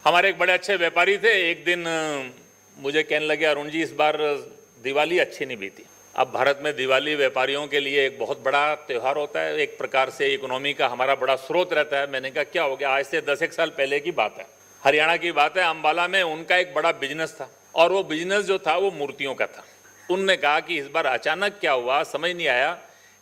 हमारे एक बड़े अच्छे व्यापारी थे, एक दिन मुझे कहने लगे, अरुण जी इस बार दिवाली अच्छी नहीं बीती। अब भारत में दिवाली व्यापारियों के लिए एक बहुत बड़ा त्यौहार होता है, एक प्रकार से इकोनॉमी का हमारा बड़ा स्रोत रहता है। मैंने कहा क्या हो गया? आज से 10 साल पहले की बात है, हरियाणा की बात है, अंबाला में उनका एक बड़ा बिजनेस था और वो बिजनेस जो था वो मूर्तियों का था। उनने कहा कि इस बार अचानक क्या हुआ समझ नहीं आया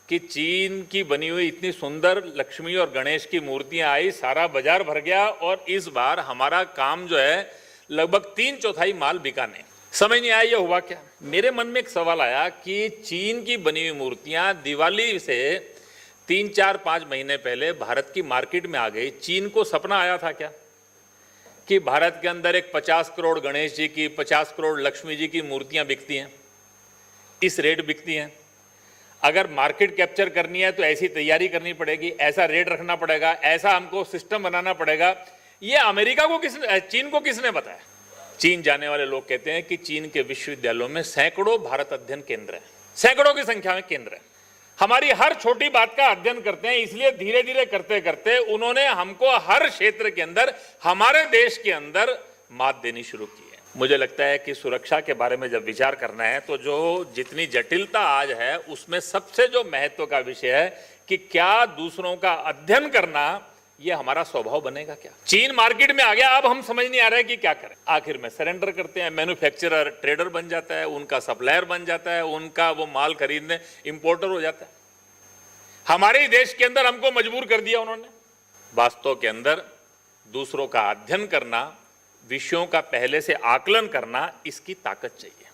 कि चीन की बनी हुई इतनी सुंदर लक्ष्मी और गणेश की मूर्तियां आई, सारा बाजार भर गया और इस बार हमारा काम जो है लगभग 3/4 माल बिका नहीं। समझ नहीं आया ये हुआ क्या। मेरे मन में एक सवाल आया कि चीन की बनी हुई मूर्तियां दिवाली से 3-4-5 महीने पहले भारत की मार्केट में आ गई। चीन को सपना आया था क्या कि भारत के अंदर एक 50 करोड़ गणेश जी की, 50 करोड़ लक्ष्मी जी की मूर्तियां बिकती हैं, इस रेट बिकती हैं। अगर मार्केट कैप्चर करनी है तो ऐसी तैयारी करनी पड़ेगी, ऐसा रेट रखना पड़ेगा, ऐसा हमको सिस्टम बनाना पड़ेगा। ये अमेरिका को किसने, चीन को किसने बताया? चीन जाने वाले लोग कहते हैं कि चीन के विश्वविद्यालयों में सैकड़ों भारत अध्ययन केंद्र हैं, सैकड़ों की संख्या में केंद्र हैं। हमारी हर छोटी बात का अध्ययन करते हैं, इसलिए धीरे धीरे करते करते उन्होंने हमको हर क्षेत्र के अंदर, हमारे देश के अंदर मात देनी शुरू की है। मुझे लगता है कि सुरक्षा के बारे में जब विचार करना है तो जो जितनी जटिलता आज है उसमें सबसे जो महत्व का विषय है कि क्या दूसरों का अध्ययन करना ये हमारा स्वभाव बनेगा क्या। चीन मार्केट में आ गया, अब हम समझ नहीं आ रहा है कि क्या करें। आखिर में सरेंडर करते हैं, मैन्युफैक्चरर ट्रेडर बन जाता है, उनका सप्लायर बन जाता है, उनका वो माल खरीदने इंपोर्टर हो जाता है। हमारे ही देश के अंदर हमको मजबूर कर दिया उन्होंने। वास्तव के अंदर दूसरों का अध्ययन करना, विषयों का पहले से आकलन करना, इसकी ताकत चाहिए।